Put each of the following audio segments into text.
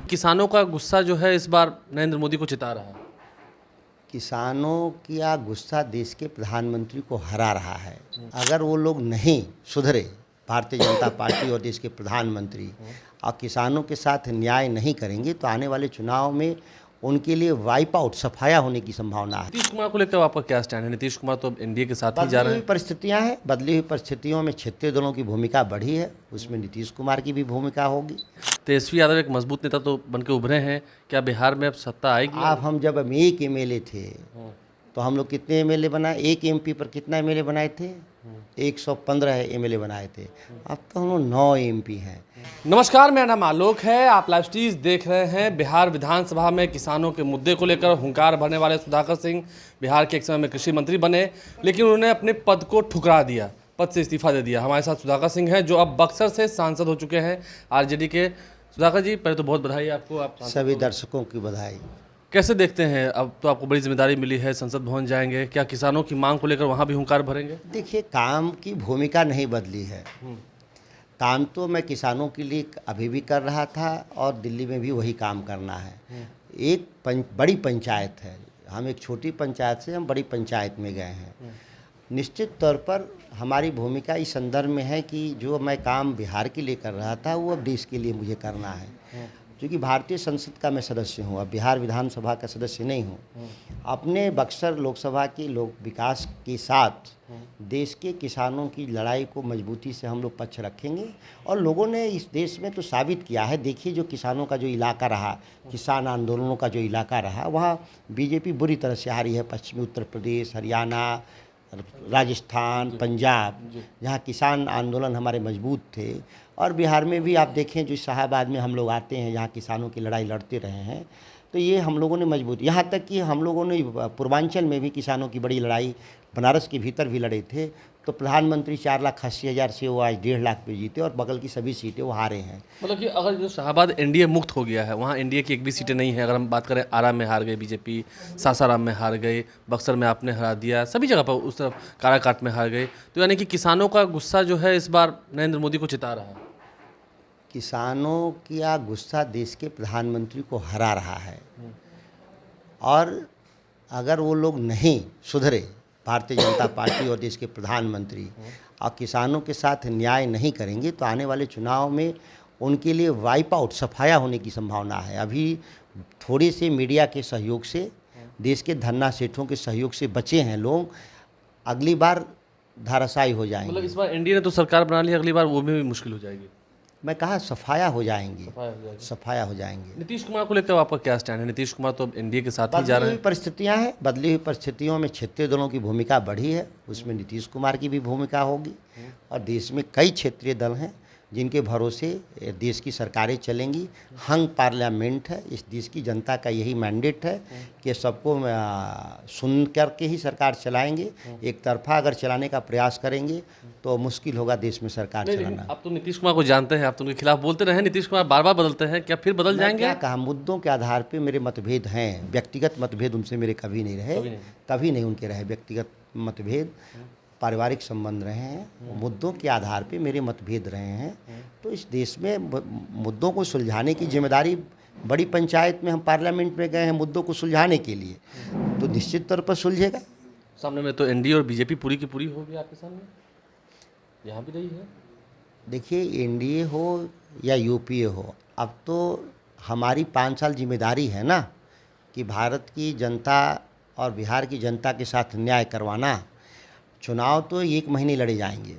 किसानों का गुस्सा जो है इस बार नरेंद्र मोदी को चिता रहा है। किसानों का गुस्सा देश के प्रधानमंत्री को हरा रहा है। अगर वो लोग नहीं सुधरे, भारतीय जनता पार्टी और देश के प्रधानमंत्री और किसानों के साथ न्याय नहीं करेंगे तो आने वाले चुनाव में उनके लिए वाइप आउट, सफाया होने की संभावना है। नीतीश कुमार को लेकर आपका क्या स्टैंड है? नीतीश कुमार तो एनडीए के साथ ही जा बदली रहे हुई हैं। परिस्थितियां हैं, बदली हुई परिस्थितियों में क्षेत्रीय दलों की भूमिका बढ़ी है, उसमें नीतीश कुमार की भी भूमिका होगी। तेजस्वी यादव एक मजबूत नेता तो बन के उभरे हैं, क्या बिहार में अब सत्ता आएगी? आप हम जब एक एमएलए थे तो हम लोग कितने एमएलए बनाए? एक एमपी पर कितना एमएलए बनाए थे? 115 एमएलए बनाए थे। अब तो हम लोग 9 एमपी हैं। नमस्कार, मेरा नाम आलोक है। आप लाइव स्टीज देख रहे हैं। बिहार विधानसभा में किसानों के मुद्दे को लेकर हुंकार भरने वाले सुधाकर सिंह बिहार के एक समय में कृषि मंत्री बने, लेकिन उन्होंने अपने पद को ठुकरा दिया, पद से इस्तीफा दे दिया। हमारे साथ सुधाकर सिंह हैं जो अब बक्सर से सांसद हो चुके हैं आरजेडी के। सुधाकर जी, पहले तो बहुत बधाई आपको। आप सभी दर्शकों की बधाई। कैसे देखते हैं? अब तो आपको बड़ी जिम्मेदारी मिली है, संसद भवन जाएंगे, क्या किसानों की मांग को लेकर वहाँ भी हुंकार भरेंगे? देखिए, काम की भूमिका नहीं बदली है। काम तो मैं किसानों के लिए अभी भी कर रहा था और दिल्ली में भी वही काम करना है। एक बड़ी पंचायत है, हम एक छोटी पंचायत से हम बड़ी पंचायत में गए हैं। निश्चित तौर पर हमारी भूमिका इस संदर्भ में है कि जो मैं काम बिहार के लिए कर रहा था वो अब देश के लिए मुझे करना है। क्योंकि भारतीय संसद का मैं सदस्य हूँ, अब बिहार विधानसभा का सदस्य नहीं हूँ। अपने बक्सर लोकसभा के लोक विकास के साथ देश के किसानों की लड़ाई को मजबूती से हम लोग पक्ष रखेंगे। और लोगों ने इस देश में तो साबित किया है। देखिए, जो किसानों का जो इलाका रहा, किसान आंदोलनों का जो इलाका रहा, वहाँ बीजेपी बुरी तरह से हारी है। पश्चिमी उत्तर प्रदेश, हरियाणा, राजस्थान, पंजाब, जहाँ किसान आंदोलन हमारे मजबूत थे। और बिहार में भी आप देखें, जो इलाहाबाद में हम लोग आते हैं, जहाँ किसानों की लड़ाई लड़ते रहे हैं, तो ये हम लोगों ने मजबूत, यहाँ तक कि हम लोगों ने पूर्वांचल में भी किसानों की बड़ी लड़ाई बनारस के भीतर भी लड़े थे। तो प्रधानमंत्री 4,80,000 से वो आज 1.5 लाख पे जीते और बगल की सभी सीटें वो हारे हैं। मतलब कि अगर जो शाहबाद एनडीए मुक्त हो गया है, वहाँ एनडीए की एक भी सीटें नहीं है। अगर हम बात करें, आरा में हार गए बीजेपी, सासाराम में हार गए, बक्सर में आपने हरा दिया, सभी जगह पर उस तरफ काराकाट में हार गए, तो यानी कि किसानों का गुस्सा जो है इस बार नरेंद्र मोदी को चिता रहा है। किसानों का गुस्सा देश के प्रधानमंत्री को हरा रहा है। और अगर वो लोग नहीं सुधरे, भारतीय जनता पार्टी और देश के प्रधानमंत्री और किसानों के साथ न्याय नहीं करेंगे तो आने वाले चुनाव में उनके लिए वाइप आउट, सफाया होने की संभावना है। अभी थोड़े से मीडिया के सहयोग से, देश के धन्ना सेठों के सहयोग से बचे हैं लोग, अगली बार धाराशायी हो जाएंगे। मतलब इस बार एनडीए ने तो सरकार बना ली, अगली बार वो भी मुश्किल हो जाएगी। मैं कहा सफाया हो जाएंगे, सफाया हो जाएंगे। नीतीश कुमार को लेकर आपका क्या स्टैंड है? नीतीश कुमार तो एनडीए के साथ ही जा बदली रहे हुई हैं। परिस्थितियां हैं, बदली हुई परिस्थितियों में क्षेत्रीय दलों की भूमिका बढ़ी है, उसमें नीतीश कुमार की भी भूमिका होगी। और देश में कई क्षेत्रीय दल हैं जिनके भरोसे देश की सरकारें चलेंगी। हंग पार्लियामेंट है, इस देश की जनता का यही मैंडेट है कि सबको सुन करके ही सरकार चलाएंगे। एक तरफा अगर चलाने का प्रयास करेंगे तो मुश्किल होगा देश में सरकार चलाना। आप तो नीतीश कुमार को जानते हैं, आप तो उनके खिलाफ बोलते रहे। नीतीश कुमार बार बार बदलते हैं, क्या फिर बदल जाएंगे? क्या कहा, मुद्दों के आधार पे मेरे मतभेद हैं। व्यक्तिगत मतभेद उनसे मेरे कभी नहीं रहे, कभी नहीं उनके रहे व्यक्तिगत मतभेद। पारिवारिक संबंध रहे हैं, मुद्दों के आधार पे मेरे मतभेद रहे हैं। तो इस देश में मुद्दों को सुलझाने की जिम्मेदारी, बड़ी पंचायत में हम पार्लियामेंट में गए हैं मुद्दों को सुलझाने के लिए, तो निश्चित तौर पर सुलझेगा। सामने में तो एनडीए और बीजेपी पूरी की पूरी होगी आपके सामने, यहाँ भी रही है। देखिए, एनडीए हो या यूपीए हो, अब तो हमारी 5 साल जिम्मेदारी है ना कि भारत की जनता और बिहार की जनता के साथ न्याय करवाना। चुनाव तो 1 महीने लड़े जाएंगे,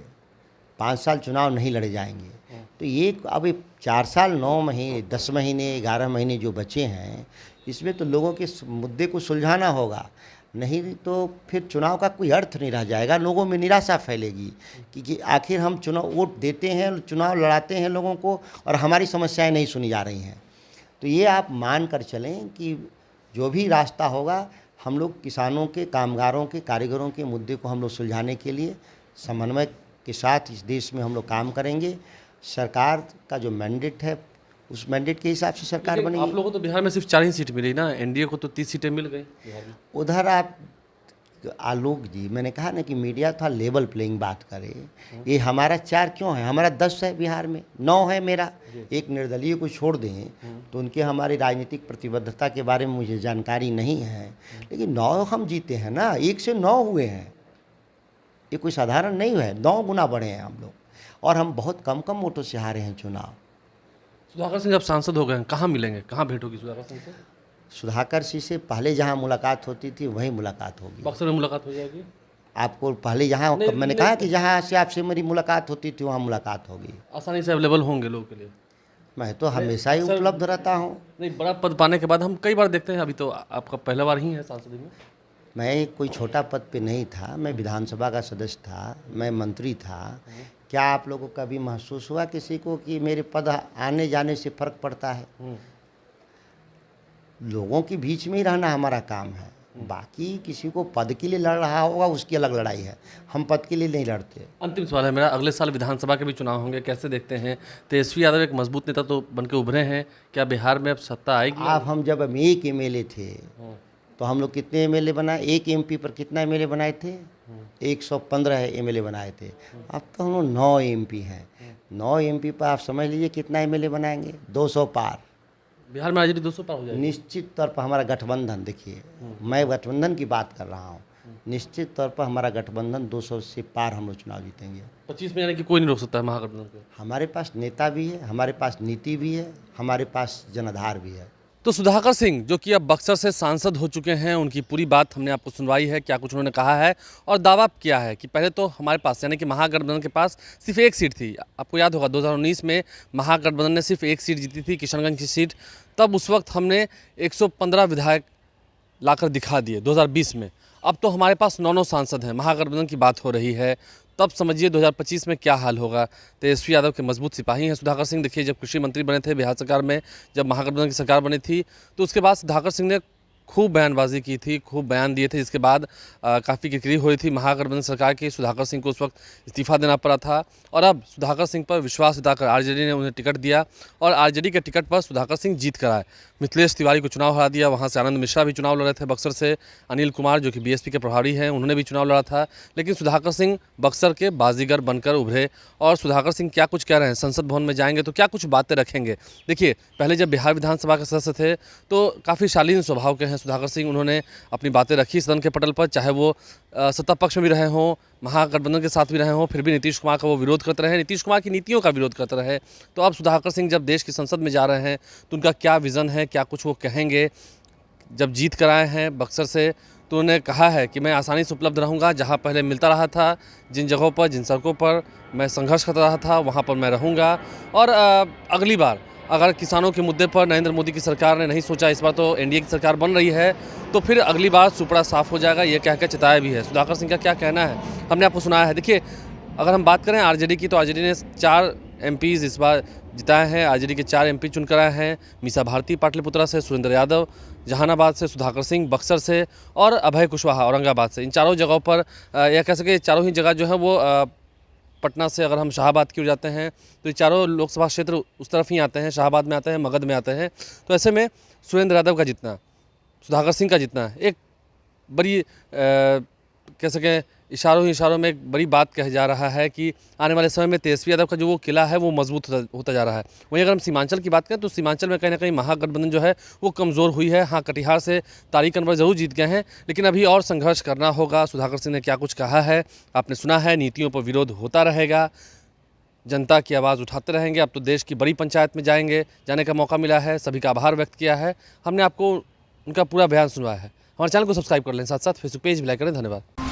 5 साल चुनाव नहीं लड़े जाएंगे। तो ये अब 4 साल 9 महीने 10 महीने 11 महीने जो बचे हैं, इसमें तो लोगों के मुद्दे को सुलझाना होगा। नहीं तो फिर चुनाव का कोई अर्थ नहीं रह जाएगा, लोगों में निराशा फैलेगी कि आखिर हम चुनाव वोट देते हैं, चुनाव लड़ाते हैं लोगों को और हमारी समस्याएं नहीं सुनी जा रही हैं। तो ये आप मान कर चलें कि जो भी रास्ता होगा, हम लोग किसानों के, कामगारों के, कारीगरों के मुद्दे को हम लोग सुलझाने के लिए समन्वय के साथ इस देश में हम लोग काम करेंगे। सरकार का जो मैंडेट है, उस मैंडेट के हिसाब से सरकार बनेगी। आप लोगों को तो बिहार में सिर्फ 4 ही सीट मिली ना, एनडीए को तो 30 सीटें मिल गई बिहार में। उधर आप आलोक जी, मैंने कहा ना कि मीडिया थोड़ा लेवल प्लेइंग बात करे। ये हमारा 4 क्यों है, हमारा 10 है बिहार में, 9 है मेरा। एक निर्दलीय को छोड़ दें तो उनके हमारी राजनीतिक प्रतिबद्धता के बारे में मुझे जानकारी नहीं है, लेकिन 9 हम जीते हैं ना, 1 से 9 हुए हैं। ये कोई साधारण नहीं है, 9 गुना बढ़े हैं हम लोग, और हम बहुत कम वोटों से हारे हैं चुनाव। सुधाकर सिंह जब सांसद हो गए, कहाँ मिलेंगे, कहाँ भेंट होगी सुधाकर सिंह से? सुधाकर सिंह से पहले जहाँ मुलाकात होती थी वहीं मुलाकात होगी। बक्सर में मुलाकात हो जाएगी? आपको पहले यहाँ मैंने कहा कि जहाँ से आपसे मेरी मुलाकात होती थी वहाँ मुलाकात होगी। आसानी से अवेलेबल होंगे लोगों के लिए? मैं तो हमेशा ही उपलब्ध रहता हूँ। नहीं, बड़ा पद पाने के बाद हम कई बार देखते हैं, अभी तो आपका पहला बार ही है सांसद में। मैं कोई छोटा पद पे नहीं था, मैं विधानसभा का सदस्य था, मैं मंत्री था। क्या आप लोगों को कभी महसूस हुआ किसी को कि मेरे पद आने जाने से फ़र्क पड़ता है? लोगों के बीच में ही रहना हमारा काम है। बाकी किसी को पद के लिए लड़ रहा होगा उसकी अलग लड़ाई है, हम पद के लिए नहीं लड़ते। अंतिम सवाल है मेरा, अगले साल विधानसभा के भी चुनाव होंगे, कैसे देखते हैं? तेजस्वी यादव एक मजबूत नेता तो बन के उभरे हैं, क्या बिहार में अब सत्ता आएगी? हम जब हम एक एमएलए थे तो हम लोग कितने एमएलए बनाए? एक एमपी पर कितना एमएलए बनाए थे? 115 एमएलए बनाए थे। अब तो हम लोग 9 एमपी हैं। 9 एमपी पर आप समझ लीजिए कितना एमएलए बनाएंगे? 200 पार। बिहार में राजनीति 200 पार हो जाएगी? निश्चित तौर पर हमारा गठबंधन, देखिए मैं गठबंधन की बात कर रहा हूँ, निश्चित तौर पर हमारा गठबंधन 200 से पार हम लोग चुनाव जीतेंगे। 25 में यानी कि कोई नहीं रोक सकता है महागठबंधन को? हमारे पास नेता भी है, हमारे पास नीति भी है, हमारे पास जनाधार भी है। तो सुधाकर सिंह जो कि अब बक्सर से सांसद हो चुके हैं, उनकी पूरी बात हमने आपको सुनवाई है, क्या कुछ उन्होंने कहा है और दावा किया है कि पहले तो हमारे पास यानी कि महागठबंधन के पास सिर्फ एक सीट थी। आपको याद होगा 2019 में महागठबंधन ने सिर्फ एक सीट जीती थी, किशनगंज की सीट। तब उस वक्त हमने 115 विधायक लाकर दिखा दिए 2020 में। अब तो हमारे पास 9 सांसद हैं, महागठबंधन की बात हो रही है। तब समझिए 2025 में क्या हाल होगा। तेजस्वी यादव के मजबूत सिपाही हैं सुधाकर सिंह। देखिए, जब कृषि मंत्री बने थे बिहार सरकार में, जब महागठबंधन की सरकार बनी थी, तो उसके बाद सुधाकर सिंह ने खूब बयानबाजी की थी, खूब बयान दिए थे, जिसके बाद काफ़ी किरकिरी हो रही थी महागठबंधन सरकार की। सुधाकर सिंह को उस वक्त इस्तीफा देना पड़ा था और अब सुधाकर सिंह पर विश्वास जताकर आरजेडी ने उन्हें टिकट दिया और आरजेडी के टिकट पर सुधाकर सिंह जीत कर आए। मिथिलेश तिवारी को चुनाव हरा दिया, वहाँ से आनंद मिश्रा भी चुनाव लड़ रहे थे बक्सर से, अनिल कुमार जो कि बीएसपी के प्रभारी हैं उन्होंने भी चुनाव लड़ा था। लेकिन सुधाकर सिंह बक्सर के बाजीगर बनकर उभरे। और सुधाकर सिंह क्या कुछ कह रहे हैं, संसद भवन में जाएंगे तो क्या कुछ बातें रखेंगे। देखिए, पहले जब बिहार विधानसभा के सदस्य थे तो काफ़ी शालीन स्वभाव के हैं सुधाकर सिंह। उन्होंने अपनी बातें रखी सदन के पटल पर, चाहे वो सत्ता पक्ष में भी रहे हों, महागठबंधन के साथ भी रहे हों, फिर भी नीतीश कुमार का वो विरोध करते रहे, नीतीश कुमार की नीतियों का विरोध करते रहे। तो अब सुधाकर सिंह जब देश की संसद में जा रहे हैं तो उनका क्या विज़न है, क्या कुछ वो कहेंगे। जब जीत कर आए हैं बक्सर से तो उन्होंने कहा है कि मैं आसानी से उपलब्ध रहूँगा, जहाँ पहले मिलता रहा था, जिन जगहों पर, जिन सड़कों पर मैं संघर्ष करता रहा था, वहाँ पर मैं रहूँगा। और अगली बार अगर किसानों के मुद्दे पर नरेंद्र मोदी की सरकार ने नहीं सोचा, इस बार तो एनडीए की सरकार बन रही है, तो फिर अगली बार सुपड़ा साफ हो जाएगा, ये कहकर चिताया भी है। सुधाकर सिंह का क्या कहना है हमने आपको सुनाया है। देखिए, अगर हम बात करें आरजेडी की, तो आरजेडी ने 4 एमपीज़ इस बार जिताए हैं। आरजेडी के 4 एमपी चुनकर आए हैं। मीसा भारती पाटलिपुत्रा से, सुरेंद्र यादव जहानाबाद से, सुधाकर सिंह बक्सर से और अभय कुशवाहा औरंगाबाद से। इन चारों जगहों पर यह कह सके चारों ही जगह जो है वो पटना से अगर हम शाहाबाद की ओर जाते हैं तो ये चारों लोकसभा क्षेत्र उस तरफ ही आते हैं, शाहाबाद में आते हैं, मगध में आते हैं। तो ऐसे में सुरेंद्र यादव का जितना, सुधाकर सिंह का जितना, एक बड़ी कह सकें इशारों में एक बड़ी बात कह जा रहा है कि आने वाले समय में तेजस्वी यादव का जो वो किला है वो मजबूत होता जा रहा है। वहीं अगर हम सीमांचल की बात करें तो सीमांचल में कहीं ना कहीं महागठबंधन जो है वो कमज़ोर हुई है। हाँ, कटिहार से तारिक अनवर ज़रूर जीत गए हैं, लेकिन अभी और संघर्ष करना होगा। सुधाकर सिंह ने क्या कुछ कहा है आपने सुना है, नीतियों पर विरोध होता रहेगा, जनता की आवाज़ उठाते रहेंगे। अब तो देश की बड़ी पंचायत में जाने का मौका मिला है, सभी का आभार व्यक्त किया है। हमने आपको उनका पूरा बयान सुनवाया है। हमारे चैनल को सब्सक्राइब कर लें, साथ साथ फेसबुक पेज भी लाइक करें। धन्यवाद।